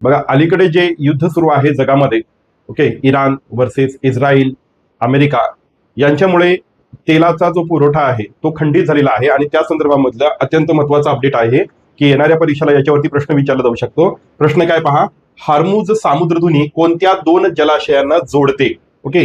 बघा, अलीकडे जे युद्ध सुरू आहे जगामध्ये, okay, Iran versus Israel, America यांच्यामुळे तेलाचा जो पुरवठा आहे तो खंडित झालेला आहे आणि त्या संदर्भामधला अत्यंत महत्वाचा अपडेट आहे की येणाऱ्या परीक्षेला याच्यावरती प्रश्न विचारला जाऊ शकतो. प्रश्न काय पहा, हार्मुज सामुद्रधुनी कोणत्या दोन जलाशयांना जोडते? ओके,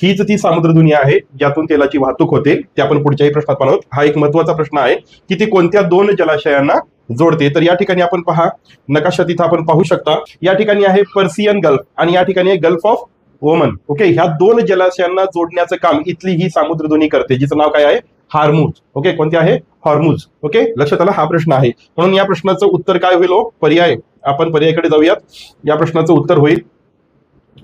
हीच ती सामुद्रधुनी आहे ज्यातून तेलाची वाहतूक होते. ते आपण पुढच्याही प्रश्नात पाहणार आहोत. हा एक महत्वाचा प्रश्न आहे की ती कोणत्या दोन जलाशयांना जोडते. तर या ठिकाणी आपण पहा, नकाशात इथं आपण पाहू शकता, या ठिकाणी आहे पर्सियन गल्फ आणि या ठिकाणी आहे गल्फ ऑफ ओमन. ओके, ह्या दोन जलाशयांना जोडण्याचं काम इथली ही सामुद्रधुनी करते, जिचं नाव काय आहे? हार्मुज. ओके, कोणते आहे? हॉर्मुज. ओके, लक्षात आलं? हा प्रश्न आहे. म्हणून या प्रश्नाचं उत्तर काय होईल? पर्याय. आपण पर्यायाकडे जाऊयात. या प्रश्नाचं उत्तर होईल,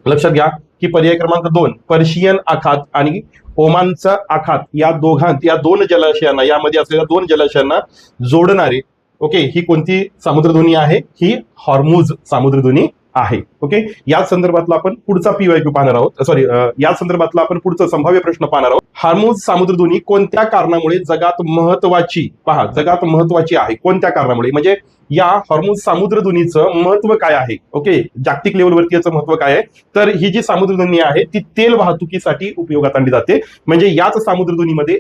लक्षात घ्या की पर्याय क्रमांक 2 पर्शियन आखात आणि ओमानचा आखात या दोन जलाशयांना, यामध्ये असलेल्या दोन जलाशयांना जोडणारे, ओके, ही कोणती सामुद्रधुनी आहे? ही हॉर्मुज सामुद्रधुनी आहे. ओके, या संदर्भातला आपण पुढचा पीवायक्यू पाहणार आहोत. सॉरी, या संदर्भातला आपण पुढचा संभाव्य प्रश्न पाहणार आहोत. हॉर्मुज सामुद्रधुनी कोणत्या कारणामुळे जगात महत्वाची, पहा, जगात महत्वाची आहे? कोणत्या कारणामुळे? म्हणजे या हॉर्मुज सामुद्रधुनीचं महत्व काय आहे? ओके, जागतिक लेवलवरती याचं महत्व काय आहे? तर ही जी सामुद्रधुनी आहे ती तेल वाहतुकीसाठी उपयोगात आणली जाते. म्हणजे याच सामुद्रधुनीमध्ये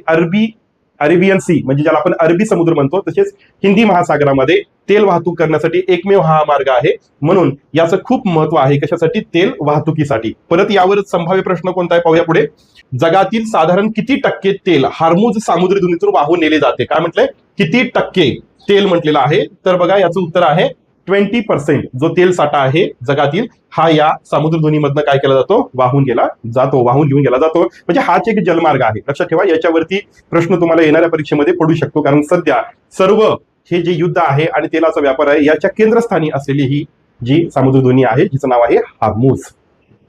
अरेबियन सी, म्हणजे ज्याला आपण अरबी समुद्र म्हणतो, तसेच हिंदी महासागरामध्ये तेल वाहतूक करण्यासाठी एकमेव हा मार्ग आहे. म्हणून याचं खूप महत्व आहे. कशासाठी? तेल वाहतुकीसाठी. परत यावर संभाव्य प्रश्न कोणता आहे पाहूया पुढे. जगातील साधारण किती टक्के तेल हार्मुज सामुद्रधुनीतून वाहून नेले जाते? काय म्हटलंय? किती टक्के तेल म्हटलेलं आहे. तर बघा, याचं उत्तर आहे 20%. जो तेल साठा आहे जगातील, हा या सामुद्रधुनीमधनं काय केला जातो? वाहून घेऊन गेला जातो. म्हणजे हाच एक जलमार्ग आहे. लक्षात ठेवा, याच्यावरती प्रश्न तुम्हाला येणाऱ्या परीक्षेमध्ये पडू शकतो. कारण सध्या सर्व हे जे युद्ध आहे आणि तेलाचा व्यापार आहे याच्या केंद्रस्थानी असलेली ही जी सामुद्रधुनी आहे, जिचं नाव आहे हार्मुज.